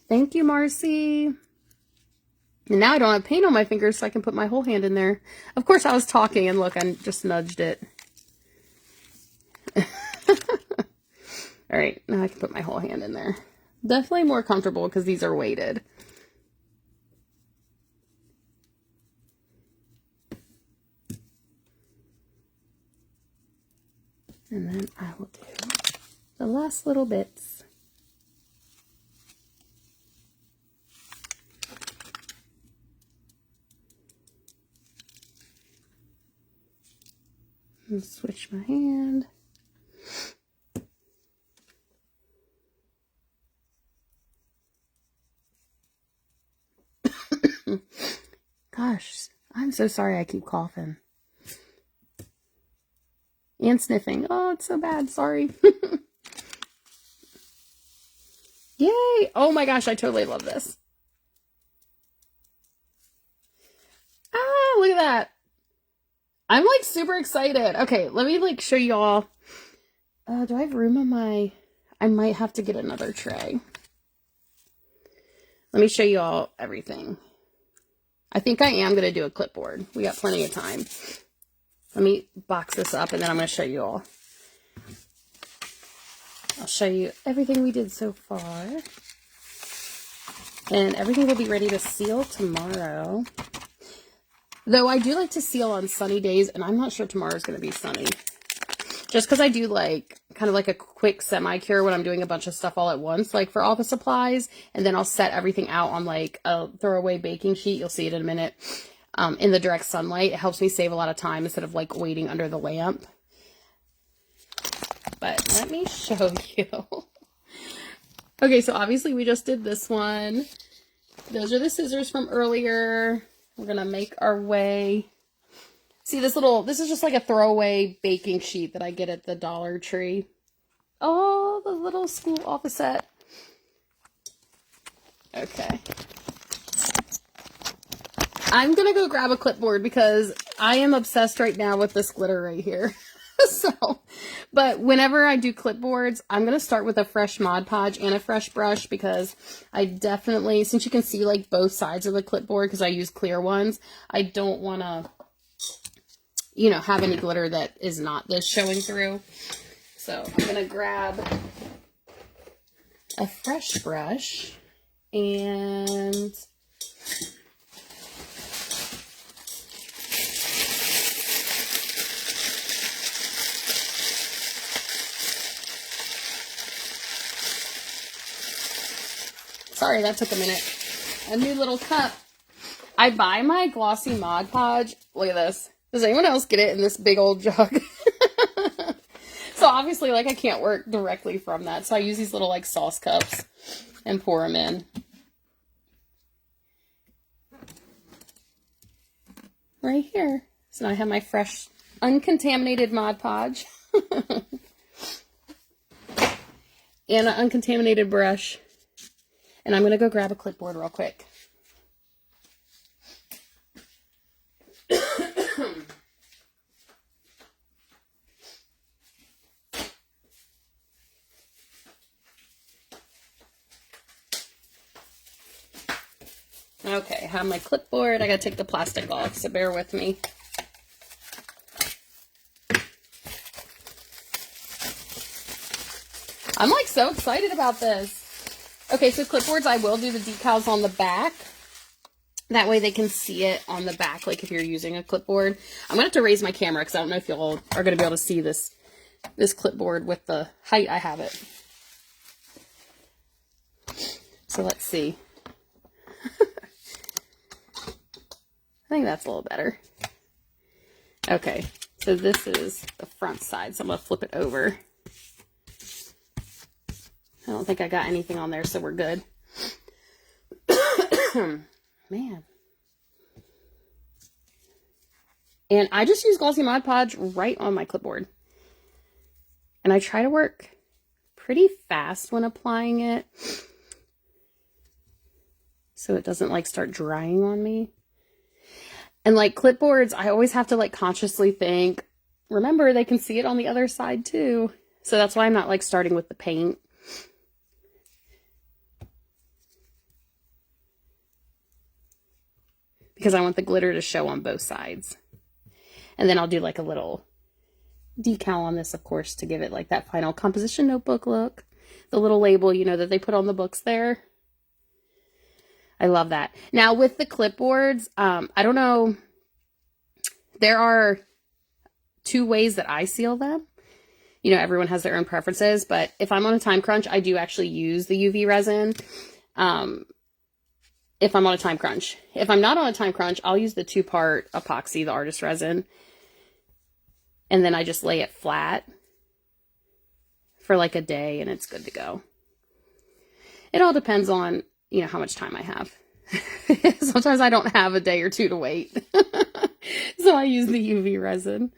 Thank you, Marcy. And now I don't have paint on my fingers, so I can put my whole hand in there. Of course, I was talking, and look, I just nudged it. All right, now I can put my whole hand in there. Definitely more comfortable because these are weighted. And then I will do the last little bits. And switch my hand. Gosh, I'm so sorry I keep coughing. And sniffing. Oh, it's so bad. Sorry. Yay! Oh my gosh, I totally love this. Ah, look at that. I'm like super excited. Okay, let me like show y'all. Do I have room on my... I might have to get another tray. Let me show you all everything. I think I am going to do a clipboard. We got plenty of time. Let me box this up and then I'm going to show you all. I'll show you everything we did so far. And everything will be ready to seal tomorrow. Though I do like to seal on sunny days, and I'm not sure tomorrow's going to be sunny. Just because I do like, kind of like a quick semi-cure when I'm doing a bunch of stuff all at once, like for all the supplies. And then I'll set everything out on like a throwaway baking sheet. You'll see it in a minute. In the direct sunlight. It helps me save a lot of time instead of like waiting under the lamp. But let me show you. Okay, so obviously we just did this one. Those are the scissors from earlier. We're going to make our way. See this is just like a throwaway baking sheet that I get at the Dollar Tree. Oh, the little school office set. Okay. I'm going to go grab a clipboard because I am obsessed right now with this glitter right here. But whenever I do clipboards, I'm going to start with a fresh Mod Podge and a fresh brush because I definitely, since you can see like both sides of the clipboard because I use clear ones, I don't want to, you know, have any glitter that is not this showing through. So I'm going to grab a fresh brush and sorry, that took a minute. A new little cup. I buy my glossy Mod Podge. Look at this. Does anyone else get it in this big old jug? So obviously, like, I can't work directly from that. So I use these little, like, sauce cups and pour them in. Right here. So now I have my fresh, uncontaminated Mod Podge. And an uncontaminated brush. And I'm going to go grab a clipboard real quick. Okay, I have my clipboard. I gotta take the plastic off, so bear with me. I'm like so excited about this. Okay, so clipboards, I will do the decals on the back. That way they can see it on the back, like if you're using a clipboard. I'm gonna have to raise my camera because I don't know if y'all are gonna be able to see this clipboard with the height I have it. So let's see. I think that's a little better. Okay, so this is the front side, so I'm going to flip it over. I don't think I got anything on there, so we're good. Man. And I just use Glossy Mod Podge right on my clipboard. And I try to work pretty fast when applying it, so it doesn't like start drying on me. And like clipboards, I always have to like consciously think, remember they can see it on the other side too. So that's why I'm not like starting with the paint. Because I want the glitter to show on both sides. And then I'll do like a little decal on this, of course, to give it like that final composition notebook look. the little label, you know, that they put on the books there. I love that. Now with the clipboards, I don't know. There are 2 ways that I seal them. You know, everyone has their own preferences, but if I'm on a time crunch, I do actually use the UV resin. If I'm on a time crunch. If I'm not on a time crunch, I'll use the 2-part epoxy, the artist resin. And then I just lay it flat for like a day and it's good to go. It all depends on, you know, how much time I have. Sometimes I don't have a day or 2 to wait. So I use the UV resin.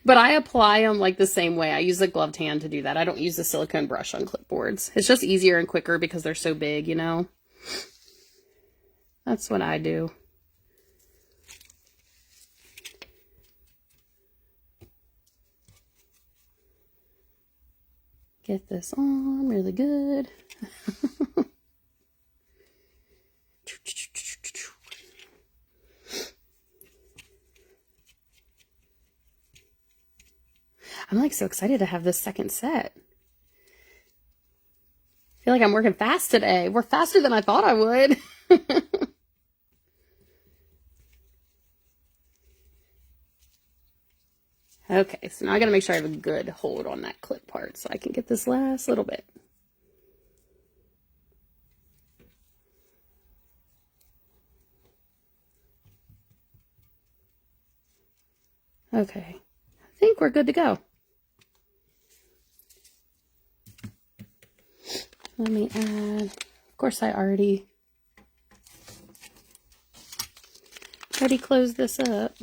But I apply them like the same way. I use a gloved hand to do that. I don't use the silicone brush on clipboards. It's just easier and quicker because they're so big, you know. That's what I do. Get this on really good. I'm like so excited to have this second set. I feel like I'm working fast today. We're faster than I thought I would. Okay, so now I gotta make sure I have a good hold on that clip part so I can get this last little bit. Okay, I think we're good to go. Let me add, of course I already closed this up.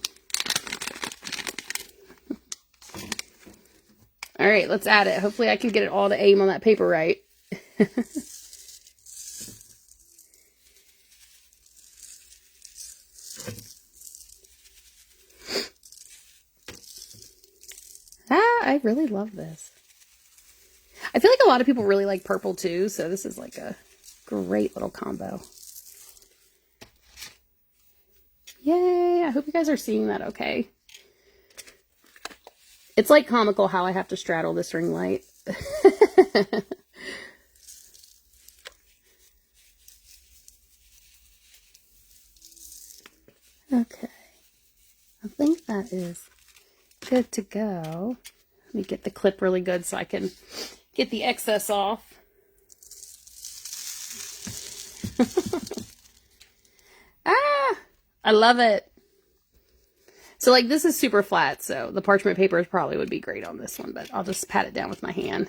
All right, let's add it. Hopefully I can get it all to aim on that paper right. I really love this. I feel like a lot of people really like purple too, so this is like a great little combo. Yay, I hope you guys are seeing that okay. It's like comical how I have to straddle this ring light. Okay, I think that is good to go. Let me get the clip really good so I can get the excess off. I love it. So like this is super flat, so the parchment paper probably would be great on this one, but I'll just pat it down with my hand.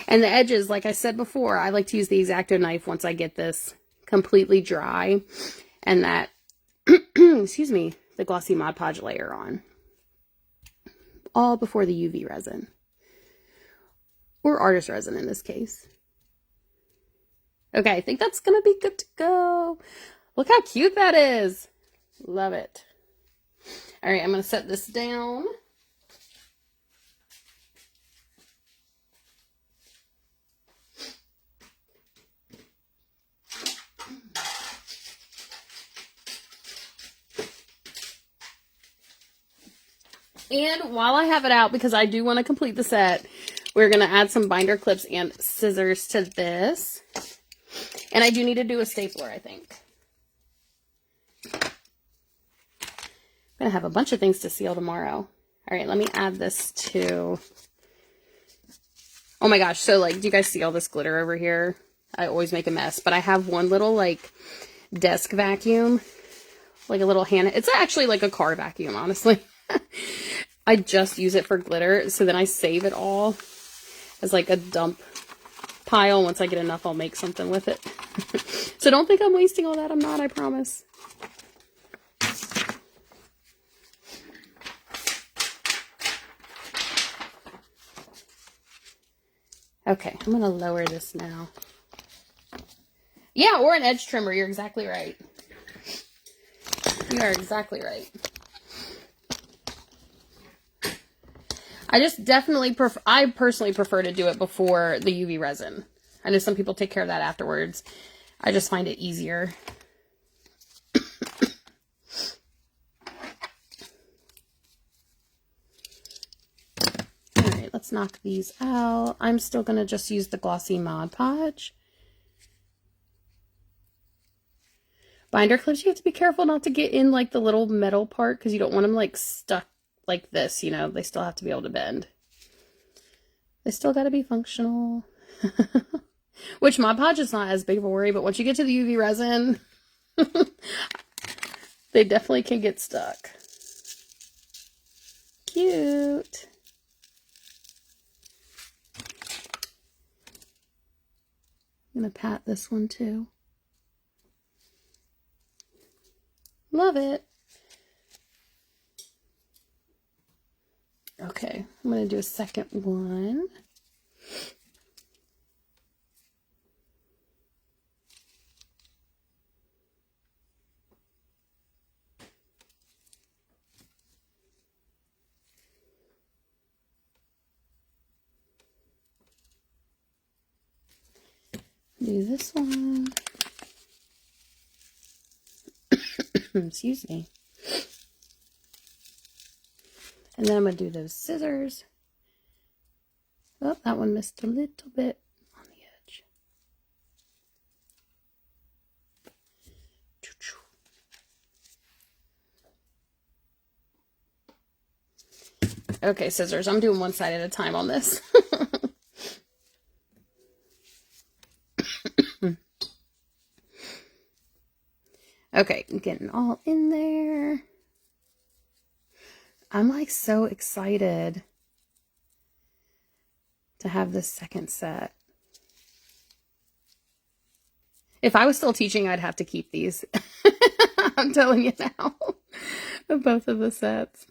And the edges, like I said before, I like to use the X-Acto knife once I get this completely dry and that, excuse me, the glossy Mod Podge layer on. All before the UV resin. Or artist resin in this case. Okay, I think that's going to be good to go. Look how cute that is. Love it. All right, I'm going to set this down. And while I have it out, because I do want to complete the set, we're going to add some binder clips and scissors to this. And I do need to do a stapler, I think. I'm going to have a bunch of things to seal tomorrow. All right, let me add this to... Oh my gosh, so like, do you guys see all this glitter over here? I always make a mess, but I have one little like desk vacuum, like a little hand. It's actually like a car vacuum, honestly. I just use it for glitter, so then I save it all as like a dump pile. Once I get enough, I'll make something with it. So don't think I'm wasting all that. I'm not, I promise. Okay, I'm gonna lower this now. Yeah, or an edge trimmer. You're exactly right. You are exactly right. I just definitely prefer, I personally prefer to do it before the UV resin. I know some people take care of that afterwards. I just find it easier. let's knock these out. I'm still going to just use the glossy Mod Podge. Binder clips, you have to be careful not to get in like the little metal part because you don't want them like stuck like this, you know. They still have to be able to bend. They still got to be functional. Which Mod Podge is not as big of a worry, but once you get to the UV resin, they definitely can get stuck. Cute. I'm going to pat this one too. Love it. Okay, I'm going to do a second one. Do this one. Excuse me. And then I'm going to do those scissors. Oh, that one missed a little bit on the edge. Okay, scissors. I'm doing one side at a time on this. Okay, I'm getting all in there. I'm like so excited to have this second set. If I was still teaching, I'd have to keep these. I'm telling you now. Both of the sets.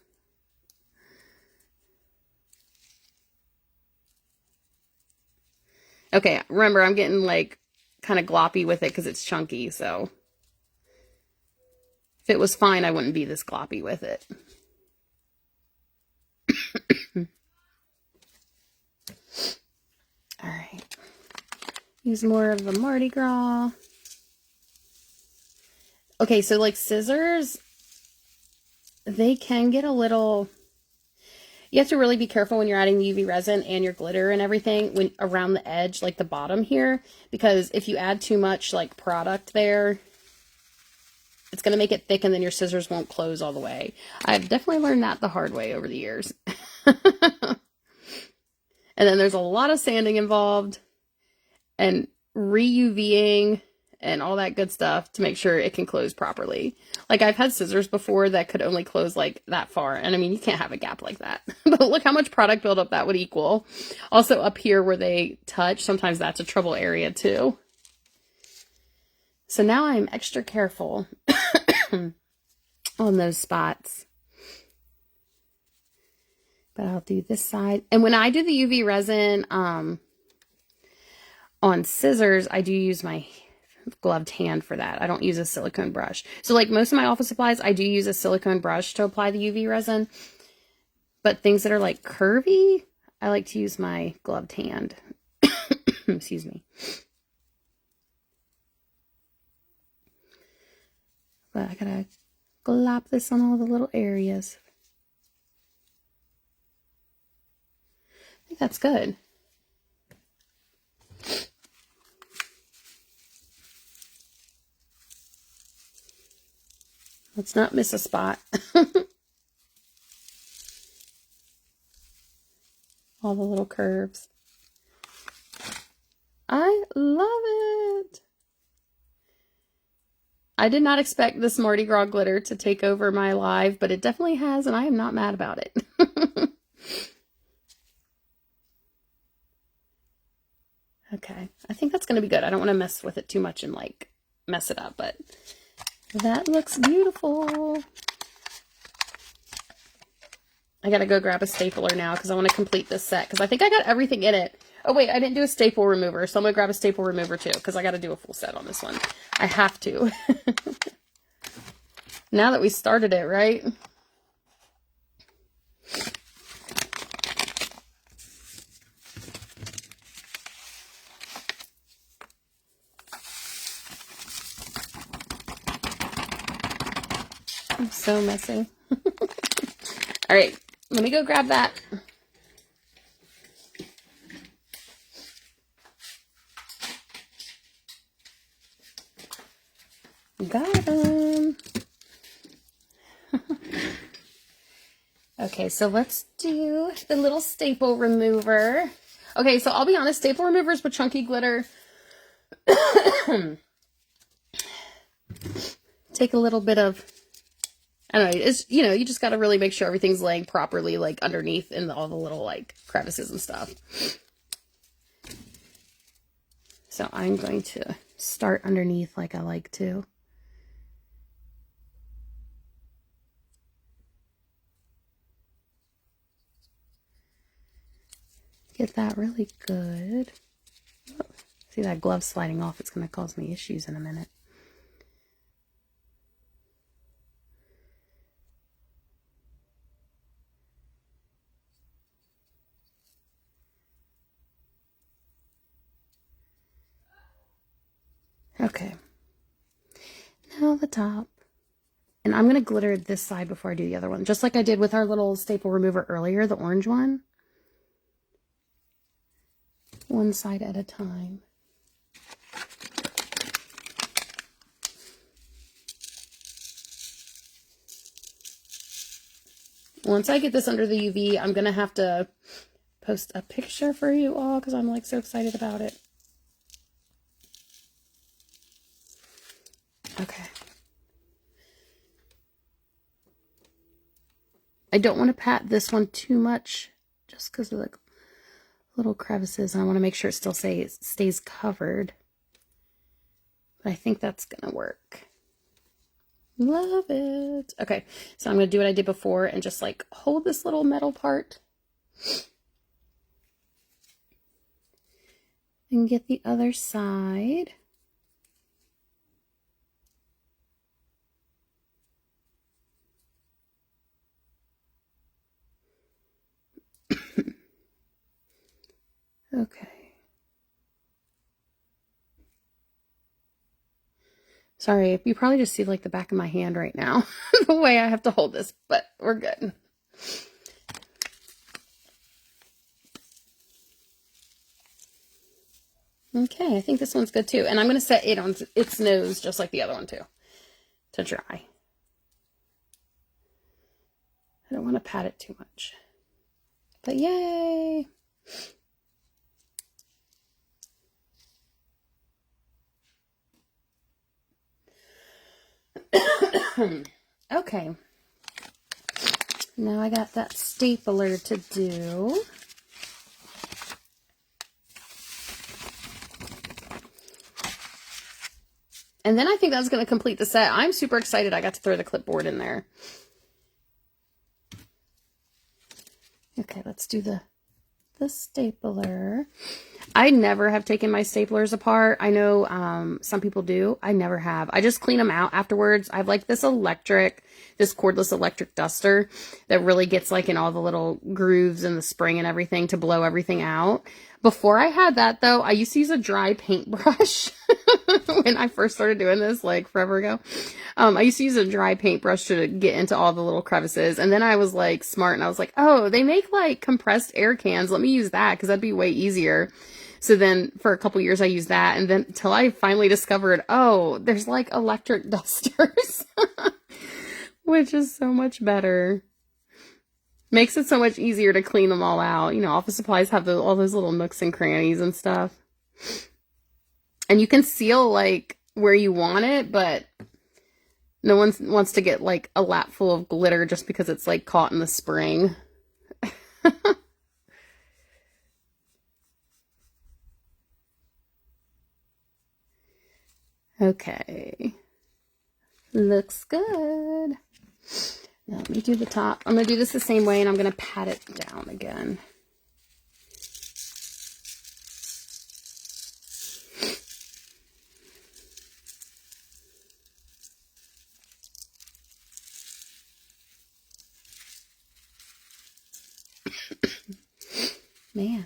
Okay, remember I'm getting like kind of gloppy with it because it's chunky, so if it was fine, I wouldn't be this gloppy with it. All right. Use more of the Mardi Gras. Okay, so like scissors, they can get a little... You have to really be careful when you're adding the UV resin and your glitter and everything when around the edge, like the bottom here, because if you add too much like product there, it's going to make it thick and then your scissors won't close all the way. I've definitely learned that the hard way over the years. And then there's a lot of sanding involved and re-UVing and all that good stuff to make sure it can close properly. Like I've had scissors before that could only close like that far. And I mean, you can't have a gap like that. But look how much product buildup that would equal. Also up here where they touch, sometimes that's a trouble area too. So now I'm extra careful on those spots. But I'll do this side. And when I do the UV resin on scissors, I do use my gloved hand for that. I don't use a silicone brush. So like most of my office supplies, I do use a silicone brush to apply the UV resin. But things that are like curvy, I like to use my gloved hand. Excuse me. But I gotta glop this on all the little areas. I think that's good. Let's not miss a spot. All the little curves. I love it. I did not expect this Mardi Gras glitter to take over my live, but it definitely has, and I am not mad about it. Okay, I think that's going to be good. I don't want to mess with it too much and like mess it up, but that looks beautiful. I got to go grab a stapler now because I want to complete this set because I think I got everything in it. Oh wait, I didn't do a staple remover, so I'm going to grab a staple remover too because I got to do a full set on this one. I have to. Now that we started it, right? I'm so messy. All right, let me go grab that. Got them. Okay, so let's do the little staple remover. Okay, so I'll be honest, staple removers with chunky glitter take a little bit of, I don't know, it's, you know, you just got to really make sure everything's laying properly, like underneath in all the little like crevices and stuff. So I'm going to start underneath like I like to. Get that really good. Oh, see that glove sliding off? It's going to cause me issues in a minute. Okay. Now the top. And I'm going to glitter this side before I do the other one, just like I did with our little staple remover earlier, the orange one. One side at a time. Once I get this under the UV, I'm going to have to post a picture for you all because I'm like so excited about it. Okay. I don't want to pat this one too much just because of the little crevices. I want to make sure it still stays covered. But I think that's going to work. Love it. Okay, so I'm going to do what I did before and just like hold this little metal part. And get the other side. Okay. Sorry, you probably just see like the back of my hand right now, the way I have to hold this, but we're good. Okay, I think this one's good too. And I'm going to set it on its nose just like the other one too, to dry. I don't want to pat it too much. But yay! Okay. Now I got that stapler to do. And then I think that's going to complete the set. I'm super excited I got to throw the clipboard in there. Okay, let's do the stapler. I never have taken my staplers apart. I know some people do. I never have. I just clean them out afterwards. I have like this cordless electric duster that really gets like in all the little grooves in the spring and everything to blow everything out. Before I had that though, I used to use a dry paintbrush when I first started doing this like forever ago. I used to use a dry paintbrush to get into all the little crevices. And then I was like smart and I was like, oh, they make like compressed air cans. Let me use that because that'd be way easier. So then for a couple years I used that. And then until I finally discovered, oh, there's like electric dusters, which is so much better. Makes it so much easier to clean them all out. You know, office supplies have all those little nooks and crannies and stuff. And you can seal like where you want it, but no one wants to get like a lap full of glitter just because it's like caught in the spring. Okay. Looks good. Now let me do the top. I'm going to do this the same way and I'm going to pat it down again. Man.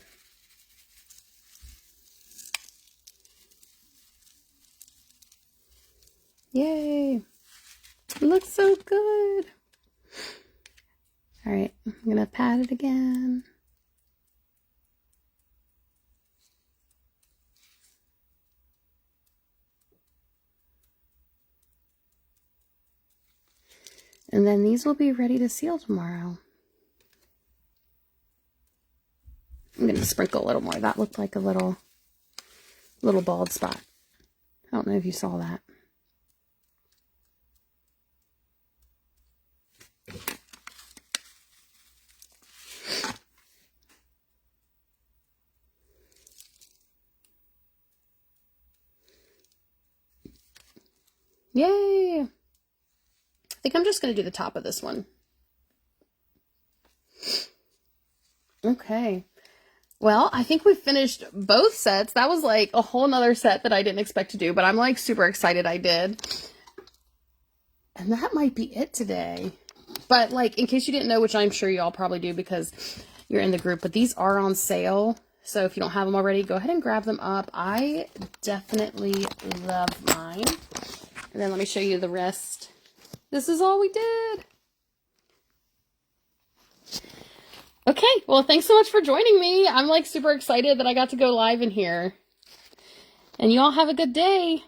Yay. It looks so good. All right, I'm going to pat it again. And then these will be ready to seal tomorrow. I'm going to sprinkle a little more. That looked like a little bald spot. I don't know if you saw that. Yay! I think I'm just going to do the top of this one. Okay. Well, I think we finished both sets. That was like a whole nother set that I didn't expect to do, but I'm like super excited I did. And that might be it today. But like, in case you didn't know, which I'm sure y'all probably do because you're in the group, but these are on sale. So if you don't have them already, go ahead and grab them up. I definitely love mine. And then let me show you the rest. This is all we did. Okay, well, thanks so much for joining me. I'm like super excited that I got to go live in here. And you all have a good day.